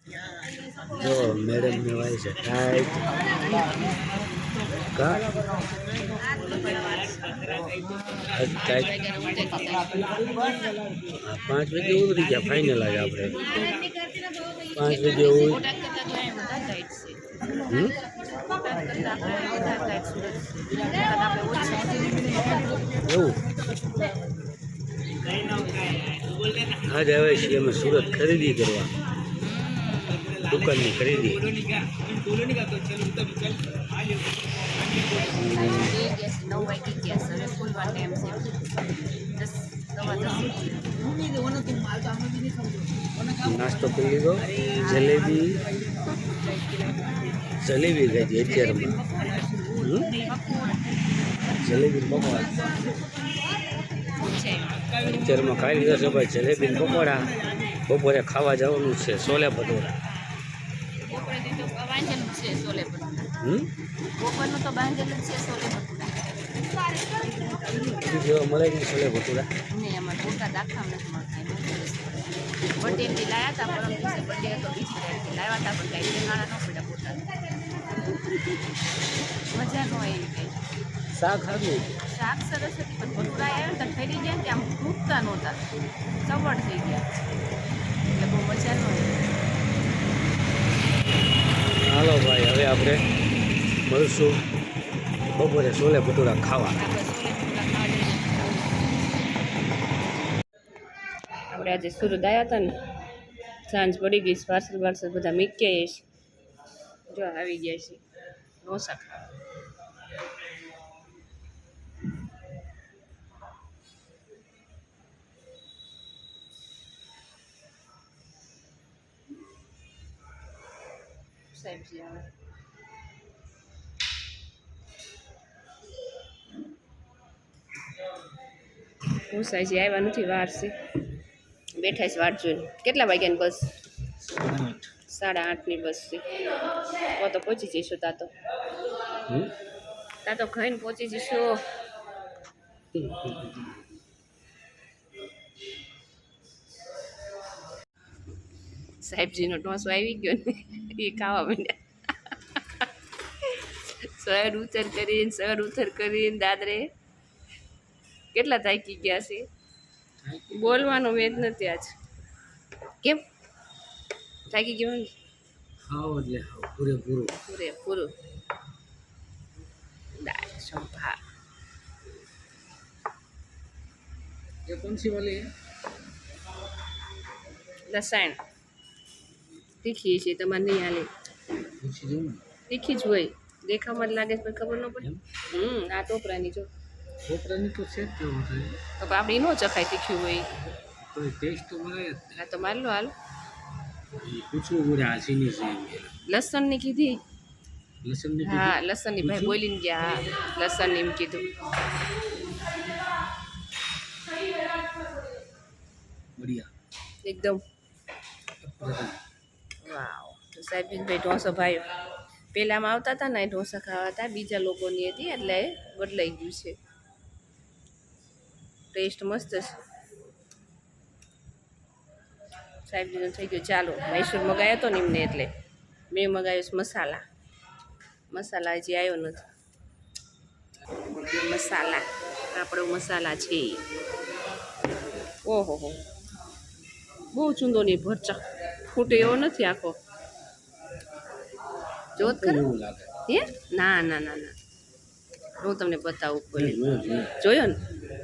જો મેડમ ને વાય છે ટાઈટ કા ટાઈટ 5 વાગે ઉતરી ગયા ફાઇનલ આજે આપણે 5 વાગે એવું આજે આવે છીએ અમે સુરત ખરીદી કરવા દુકાનની ખરીદી નાસ્તો કરી લીધો જલેબી ગઈ હતી અત્યારમાં જલેબી પકોડા અત્યારમાં ખાઈ લીધો છે ભાઈ જલેબી પકોડા બપોરે ખાવા જવાનું છે છોલે ભટુરા જેવા મળે નહીં છોલે ભટુરા મજા ન હોય શાક આવ્યું શાક સરસ હતી પણ ભટુરા આવ્યા ને ફેરી ગયા ને ત્યાં તૂટતા નહોતા ચવડ થઈ ગયા એટલે બહુ મજા ન હોય. હાલો ભાઈ હવે આપણે મળશું બપોરે છોલે ભટુરા ખાવા. આપણે આજે સુરત આવ્યા હતા ને સાંજ પડી ગઈ પાર્સલ બધા મીક્યા છે જો આવી ગયા છે ઢોસા ખાવા. સબ્જી આવે ઢોસા જે આવ્યા નથી વાર છે બેઠા છે વાટ જોઈને. કેટલા વાગ્યાની બસ? 8:30ની બસ છે તો પહોંચી જઈશું તા તો ખાઈને પહોંચી જઈશું. સાહેબજીનો ઢોસો આવી ગયો ને એ ખાવા માંડ્યા સર ઉતર કરીને દાદરે કેટલા થાકી ગયા છે. બોલવાનો મેદ નથી આજ. કેમ થાકી ગયો ને? ખાવ એટલે પૂરેપૂરું દાળ સંભાર. ये कौन सी वाली है? લસણ તીખી છે તમારે નહીં હાલે. તીખી જ હોય દેખામાં જ લાગે પણ ખબર ન પડે. આ ટોપરાની જો टोपरानी तो सेट क्यों होता है? તો આપણી નો ચખાય તીખી હોય. तो टेस्ट तो मरे હા તો માર લો હાલ. कुछ वो बुरा आसीनी से લસણની કીધી. लसन ने હા લસણની ભાઈ બોલીને ગયા. હા લસણની એમ કીધું. बढ़िया એકદમ વાવ. તો સાહેબભાઈ ઢોસો ભાઈ પહેલાંમાં આવતા હતા ને ઢોસા ખાવા હતા બીજા લોકોની હતી એટલે બદલાઈ ગયું છે. ટેસ્ટ મસ્ત છે. સાહેબજીનો થઈ ગયો ચાલો. મૈસૂર મગાવ્યો હતો ને એમને એટલે મેં મગાવ્યો છે મસાલા હજી આવ્યો નથી. મસાલા આપણો મસાલા છે. ઓહો હો બહુ ચૂંદો નહીં ભરચક ફૂટે એવો નથી આખો. જોત કરો હે ના ના ના ના હું તમને બતાવું કોઈ જોયો ને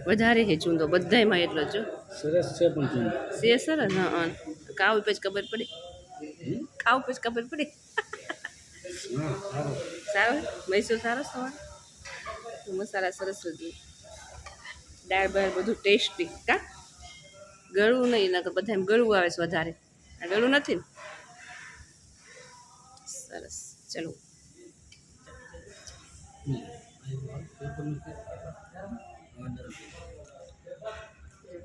વધારે છે ચૂંદો બધાયમાં એટલો જો સરસ છે પણ છે સરસ. હા ખાવ પછી ખબર પડે. ખાવ પછી ખબર પડે. સારો મૈસૂર સારો તમારો મસાલા સરસ જ દાળ બાળ બધું ટેસ્ટી કા ગળું નહીં ના તો બધા એમ ગળું આવે છે વધારે. આ ગળું નથી ને સરસ. ચલો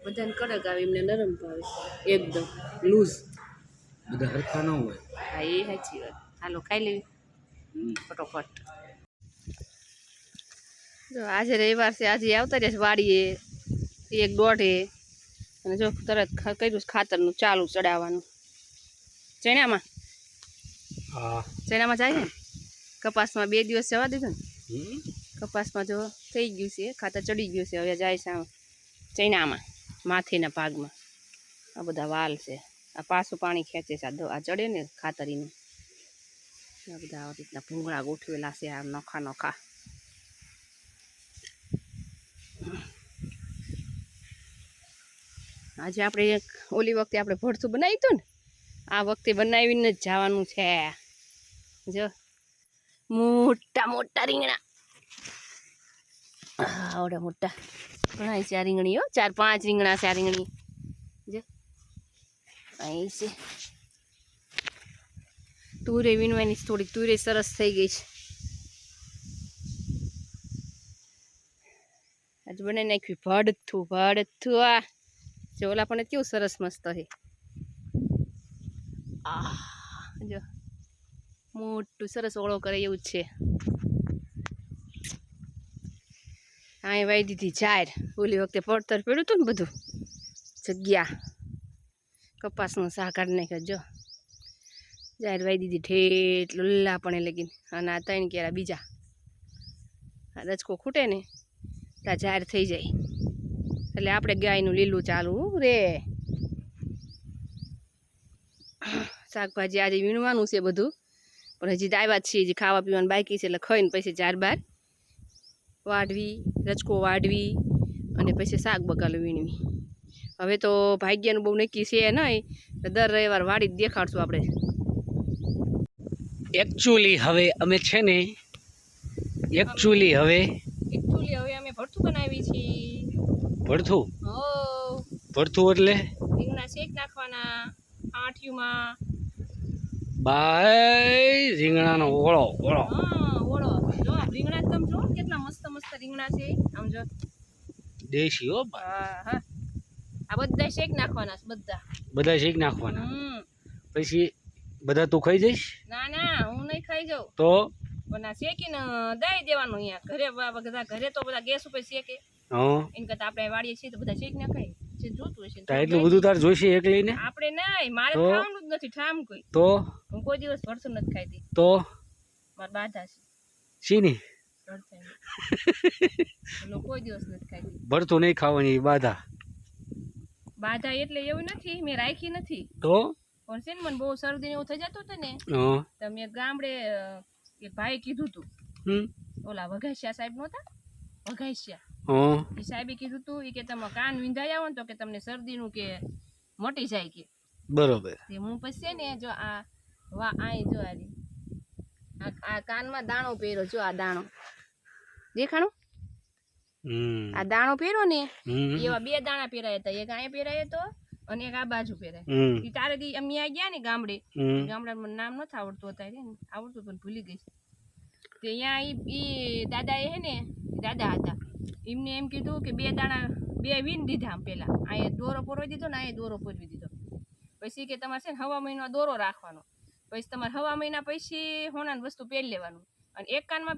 બધાને કડક આવે એમને નરમ ભાવે એકદમ લૂઝ. બધા હરખા ન હોય. હા એ સાચી વાત. હાલો ખાઈ લેવી ફટોફટ. જો આજે રવિવાર છે આજે આવતા રહ્યા છે વાડીએ 1-1.5 અને જો તરત કર્યું ખાતરનું ચાલુ ચડાવવાનું ચણામાં હા ચણામાં જાય છે ને કપાસમાં 2 દિવસ જવા દીધું ને હમ. કપાસમાં જો થઈ ગયું છે ખાતર ચડી ગયું છે હવે જાય છે આમ ચણામાં માથેના ભાગમાં આ બધા વાલ છે આ પાછું પાણી ખેંચે છે આ ચડે ને ખાતરીનું આ બધા આવી રીતના ભૂંગળા ગોઠવેલા છે આમ નોખા નોખા આજે આપણે એક ઓલી વખતે આપણે ભરથું બનાવ્યું હતું ને આ વખતે બનાવીને જ જવાનું છે જો મોટા મોટા રીંગણા આવડા મોટા ઘણા છે આ રીંગણી હો 4-5 રીંગણા છે આ રીંગણી જો અહીં છે તુરે વીણવાની થોડીક તુરે સરસ થઈ ગઈ છે આજે બનાવી નાખ્યું ભડથું આ જો ઓલા પણ કેવું સરસ મસ્ત છે આ જો મોટું સરસ ઓળો કરે એવું જ છે અહીં વાઈ દીધી જાર ઓલી વખતે પડતર પડ્યું હતું ને બધું જગ્યા કપાસનું શાક કાઢી નાખ્યો જો જાર વાઈ દીધી ઠેઠ લુલ્લા પણ લગીને અને આ 3 કેરા બીજા આ રચકો ખૂટે ને ત્યાં જાર થઈ જાય એટલે આપણે ગાયનું લીલું ચાલુ રે શાકભાજી આજે વીણવાનું છે બધું પણ હજી આવ્યા જ છીએ હજી ખાવા પીવાનું બાકી છે એટલે ખાઈને પછી 4-12 વાઢવી રચકો વાઢવી અને પછી શાક બકાલું વીણવી હવે તો ભાગ્યનું બહુ નક્કી છે નહીં દર રવિવાર વાડી જ દેખાડશું આપણે એકચ્યુઅલી હવે અમે છે ને એકચ્યુઅલી હવે અમે ભરથું બનાવી છીએ ભરથું હો ભરથું એટલે રીંગણા શેક નાખવાના આઠિયુંમાં બાય રીંગણાનો ઓળો ઓળો હા ઓળો જો રીંગણા તમે જો કેટલા મસ્ત મસ્ત રીંગણા છે આમ જો દેશી હો હા હા આ બધા શેક નાખવાના છે બધા શેક નાખવાના હમ પછી બધા તું ખાઈ જઈશ ના ના હું નહીં ખાઈ જાઉં તો પણ આ શેકીને દઈ દેવાનું અહીંયા ઘરે તો બધા ગેસ ઉપર શેકે હા એમ કરતા આપણે વાડીએ છીએ તો બધા શેક ના ખાઈ જે જોતું હશે તા એટલું બધું તાર જોઈશે એક લઈને આપણે નહીં મારે તો? ખાવાનું જ નથી ઠામ કોઈ તો હું કોઈ દિવસ ભરથું નથી ખાતી તો મારી બાધા છે શીની ભરથું કોઈ દિવસ નથી ખાતી ભરતું નહીં ખાવાની બાધા બાધા એટલે એવું નથી મેં રાખી નથી તો પણ છે ને મને બહુ શરદી એવું થઈ જતું હતું ને હા તો મેં ગામડે એક ભાઈ કીધું હતું હમ ઓલા વઘાસિયા સાહેબ નહોતા વઘાસિયા હા એ સાહેબે કીધું હતું એ કે તમે કાન વિંધાઈ આવો ને તો કે તમને શરદીનું કે મટી જાય કે બરોબર તે હું પછી છે ને જો આ અહીં જો આ કાનમાં દાણો પહેર્યો જો આ દાણો દેખાણું આ દાણો પહેર્યો ને એવા 2 દાણા પહેરાયા હતા એક અહીંયા પહેરાયો હતો અને એક આ બાજુ પહેરાય એ તારે દી અમે આ ગયા ને ગામડે મને નામ નથી આવડતું અત્યારે આવડતું પણ ભૂલી ગઈ તે અહીંયા ઈ દાદા એ હે ને દાદા હતા એમને એમ કીધું કે 2 દાણા 2 વીન દીધા આમ પેલા અહીંયા દોરો પોરવી દીધો ને અહીંયા દોરો પોરવી દીધો પછી કે તમારે છે ને હવા મહિનો દોરો રાખવાનો પછી તમારે હવા મહિના પછી હોનાની વસ્તુ પહેરી લેવાનું અને એક કાનમાં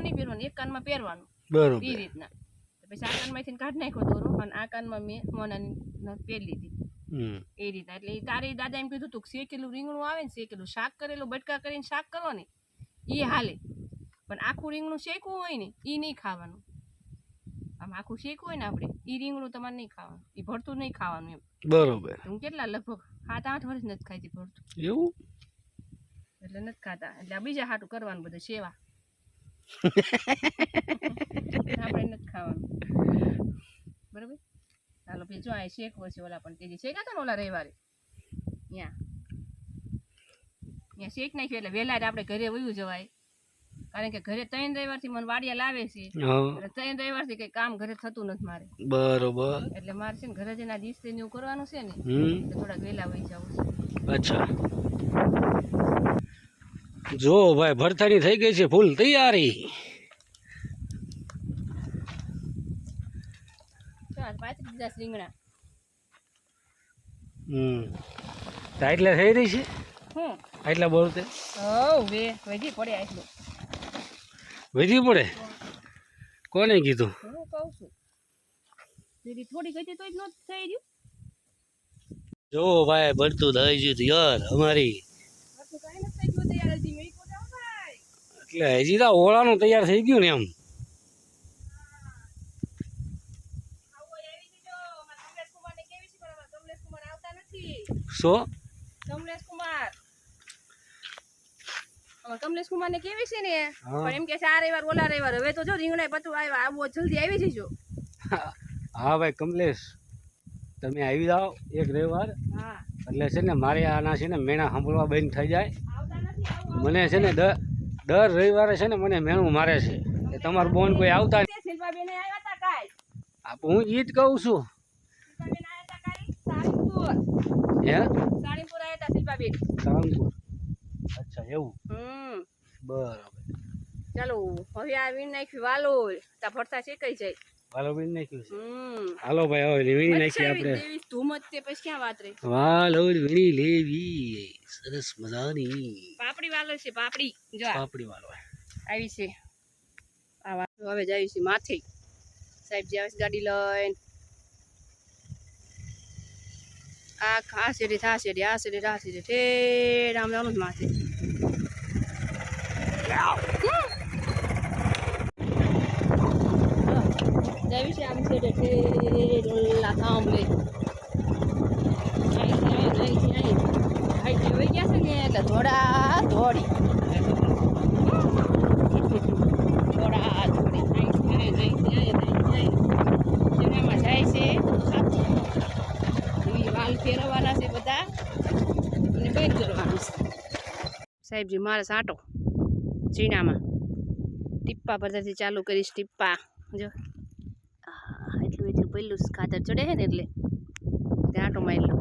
નહીં પહેરવાનું એક કાનમાં પહેરવાનું બરોબર એ રીતના પછી આ કાનમાંથી કાઢી નાખ્યો દોરો અને આ કાનમાં મેં હોનાની પહેરી લીધી એ રીતના એટલે તારે દાદા એમ કીધું તું શેકેલું રીંગણું આવે ને શેકેલું શાક કરેલું બટકા કરીને શાક કરો ને એ હાલે પણ આખું રીંગણું શેકવું હોય ને એ નહીં ખાવાનું આમ આખું શેકવું હોય ને આપણે એ રીંગણું તમારે નહીં ખાવાનું એ ભરતું નહીં ખાવાનું એમ બરોબર હું કેટલા લગભગ 7-8 વર્ષ નથી ખાતી ભરતું એવું એટલે નથી ખાતા એટલે આ બીજા હાટું કરવાનું બધું સેવા આપણે નથી ખાવાનું બરાબર ચાલો પછી જો આ શેકવો છે ઓલા પણ તેજી શેકા હતા ને ઓલા રવિવારે ત્યાં શેક નાખ્યું એટલે વહેલા આપણે ઘરે વયું જવાય કારણ કે ઘરે 3 રવિવારથી મને વાડિયા લાવે છે એટલે 3 રવિવારથી કઈ કામ ઘરે થતું નથી મારે બરોબર એટલે મારે છે ને ઘરે જઈને આ દિવસે એવું કરવાનું છે ને એટલે થોડાક વહેલા વહી જવું છે અચ્છા જો ભાઈ ભરથાની થઈ ગઈ છે ફૂલ તૈયારી 35 રીંગણા એટલે થઈ રહી છે હું એટલા બોલતે વધી પડે એટલું વધી પડે કોને કીધું હું કહું છું થોડી ગઈ તો જ ન થઈ રહ્યું જો ભાઈ ભરતું થઈ ગયું યાર અમારી કાંઈ નથી થઈ ગયું એટલે હજી તો ઓળાનું તૈયાર થઈ ગયું ને એમ. શું કમલેશ કુમાર ને કેવી છે ને હા. પણ એમ કે છે આ રવિવાર ઓલા રવિવાર હવે તો જો રીંગણા પતું આવ્યા આવો જલ્દી આવી જજો. હા ભાઈ કમલેશ, તમે આવી જાઓ એક રવિવાર. હા એટલે છે ને મારે આના છે ને મેણા સાંભળવા બંધ થઈ જાય. આવતા નથી આવું મને છે ને દર રવિવારે છે ને મને મેણું મારે છે કે તમારું બોન કોઈ આવતા નહીં. શિલ્પાબેન આવ્યા હતા કાલ. હું ઈ જ કહું છું. શિલ્પાબેન આવ્યા હતા કાલ સાળીપુર. હે સાળીપુર આવ્યા હતા શિલ્પાબેન. સાળંગપુર. અચ્છા એવું. બરાબર. ચાલો હવે આવીને નાખ્યું વાલોર તા ફરતા શેકાઈ જાય. વાલો બીન નાખ્યું છે. હાલો ભાઈ હવે વીણી નાખીએ આપણે. દેવી ધૂમ જ તે પછી ક્યાં વાત રહી. વાલો વીણી લેવી સરસ મજાની. પાપડી વાલો છે પાપડી જો આ પાપડી વાલો આવી છે. આ વાલો હવે જાય છે માથે. સાહેબ જે આવે છે ગાડી લઈને. આ આ શેરી આ શેરી આ શેરી આ શેરી ઠેર આમ જવાનું જ માથે. જાવી છે આમ શેરી ઠેર ઓલા થાંભલે. જોઈ ગયા છે ને એટલે થોડા દોડી એનામાં જાય છે એવી વાલ ફેરવવાના છે બધા અને બંધ કરવાનું છે. સાહેબજી મારે સાંટો ચીણામાં ટીપ્પા પરથી ચાલુ કરીશ. ટીપ્પા જો એટલું એટલું પહેલું ખાતર ચડે છે ને એટલે આંટો મારી લો.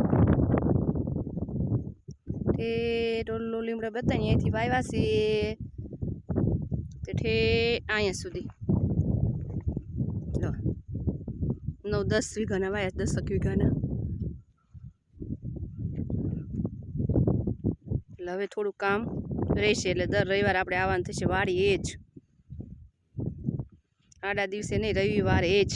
તે ડોલો લીમડો બતાવી અહીંયાથી વાવ્યા છે તે ઠે અહીંયા સુધી 9-10 વીઘાના વાયા 10 વીઘાના. એટલે હવે થોડું કામ રહેશે એટલે દર રવિવાર આપણે આવવાનું થશે વાડી. એ જ આડા દિવસે નહીં રવિવાર એ જ.